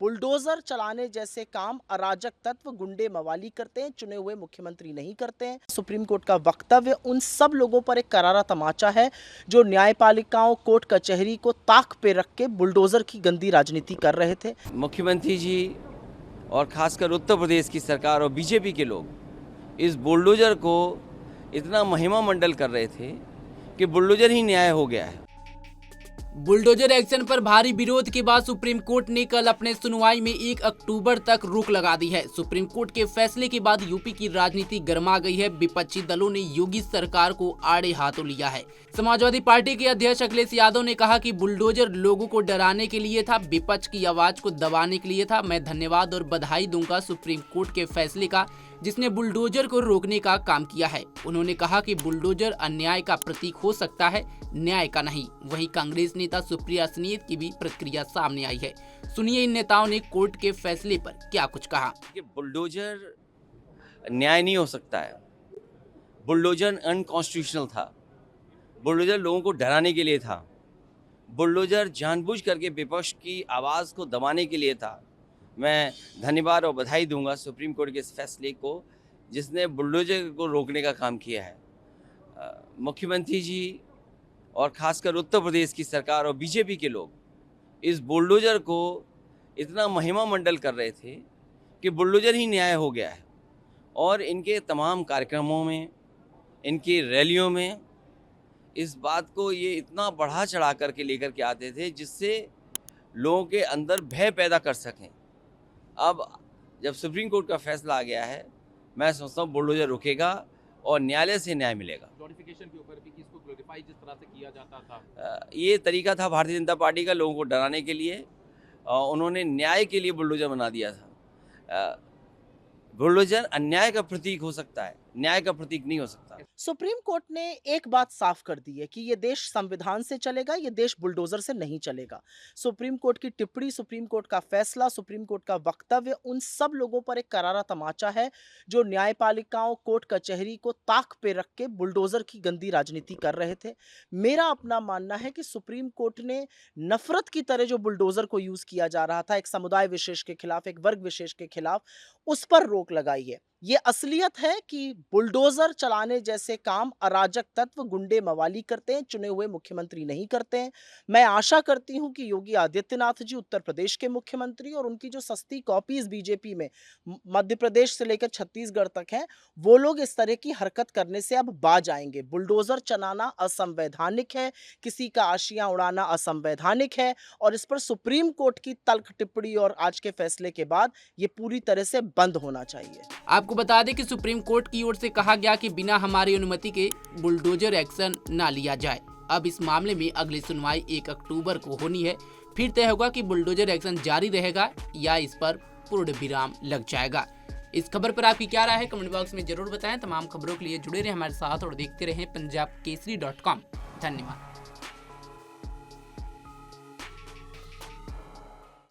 Bulldozer चलाने जैसे काम अराजक तत्व गुंडे मवाली करते हैं, चुने हुए मुख्यमंत्री नहीं करते हैं। सुप्रीम कोर्ट का वक्तव्य उन सब लोगों पर एक करारा तमाचा है जो न्यायपालिकाओं, कोर्ट कचहरी को ताक पे रख के बुलडोजर की गंदी राजनीति कर रहे थे। मुख्यमंत्री जी और खासकर उत्तर प्रदेश की सरकार और बीजेपी के लोग इस बुलडोजर को इतना महिमा मंडल कर रहे थे कि बुलडोजर ही न्याय हो गया है। बुलडोजर एक्शन पर भारी विरोध के बाद सुप्रीम कोर्ट ने कल अपने सुनवाई में 1 अक्टूबर तक रोक लगा दी है। सुप्रीम कोर्ट के फैसले के बाद यूपी की राजनीति गर्मा गई है। विपक्षी दलों ने योगी सरकार को आड़े हाथों लिया है। समाजवादी पार्टी के अध्यक्ष अखिलेश यादव ने कहा कि बुलडोजर लोगों को डराने के लिए था, विपक्ष की आवाज को दबाने के लिए था। मैं धन्यवाद और बधाई दूंगा सुप्रीम कोर्ट के फैसले का, जिसने बुलडोजर को रोकने का काम किया है। उन्होंने कहा कि बुलडोजर अन्याय का प्रतीक हो सकता है, न्याय का नहीं। वहीं कांग्रेस नेता सुप्रिया सनेत की भी प्रतिक्रिया सामने आई है। सुनिए इन नेताओं ने कोर्ट के फैसले पर क्या कुछ कहा। कि बुलडोजर न्याय नहीं हो सकता है, बुलडोजर अनकॉन्स्टिट्यूशनल था, बुलडोजर लोगों को डराने के लिए था, बुलडोजर जानबूझ करके विपक्ष की आवाज़ को दबाने के लिए था। मैं धन्यवाद और बधाई दूंगा सुप्रीम कोर्ट के इस फैसले को, जिसने बुलडोजर को रोकने का काम किया है। मुख्यमंत्री जी और खासकर उत्तर प्रदेश की सरकार और बीजेपी के लोग इस बुलडोजर को इतना महिमा मंडल कर रहे थे कि बुलडोजर ही न्याय हो गया है। और इनके तमाम कार्यक्रमों में, इनकी रैलियों में इस बात को ये इतना बढ़ा चढ़ा करके लेकर के आते थे जिससे लोगों के अंदर भय पैदा कर सकें। अब जब सुप्रीम कोर्ट का फैसला आ गया है, मैं सोचता हूँ बुलडोजर रुकेगा और न्यायालय से न्याय मिलेगा। ग्लोरिफिकेशन के ऊपर भी इसको ग्लोरीफाई जिस तरह से किया जाता था, ये तरीका था भारतीय जनता पार्टी का लोगों को डराने के लिए। उन्होंने न्याय के लिए बुलडोजर बना दिया था। बुलडोजर अन्याय का प्रतीक हो सकता है, न्याय का प्रतीक नहीं हो सकता। सुप्रीम कोर्ट ने एक बात साफ कर दी है कि ये देश संविधान से चलेगा, ये देश बुलडोजर से नहीं चलेगा। सुप्रीम कोर्ट की टिप्पणी, सुप्रीम कोर्ट का फैसला, सुप्रीम कोर्ट का वक्तव्य उन सब लोगों पर एक करारा तमाचा है जो न्यायपालिकाओं, कोर्ट कचहरी को ताक पे रख के बुलडोजर की गंदी राजनीति कर रहे थे। मेरा अपना मानना है कि सुप्रीम कोर्ट ने नफरत की तरह जो बुलडोजर को यूज किया जा रहा था एक समुदाय विशेष के खिलाफ, एक वर्ग विशेष के खिलाफ, उस पर रोक लगाई है। ये असलियत है कि बुलडोजर चलाने जैसे काम अराजक तत्व गुंडे मवाली करते हैं, चुने हुए मुख्यमंत्री नहीं करते हैं। मैं आशा करती हूं कि योगी आदित्यनाथ जी, उत्तर प्रदेश के मुख्यमंत्री, और उनकी जो सस्ती कॉपीज बीजेपी में मध्य प्रदेश से लेकर छत्तीसगढ़ तक हैं, वो लोग इस तरह की हरकत करने से अब बाज आएंगे। बुलडोजर चलाना असंवैधानिक है, किसी का आशियां उड़ाना असंवैधानिक है, और इस पर सुप्रीम कोर्ट की तल्ख टिप्पणी और आज के फैसले के बाद ये पूरी तरह से बंद होना चाहिए। आपको बता दें कि सुप्रीम कोर्ट की ओर से कहा गया कि बिना हमारी अनुमति के बुलडोजर एक्शन ना लिया जाए। अब इस मामले में अगली सुनवाई 1 अक्टूबर को होनी है। फिर तय होगा कि बुलडोजर एक्शन जारी रहेगा या इस पर पूर्ण विराम लग जाएगा। इस खबर पर आपकी क्या राय है, कमेंट बॉक्स में जरूर बताएं। तमाम खबरों के लिए जुड़े रहें हमारे साथ और देखते रहें पंजाबकेसरी.com। धन्यवाद।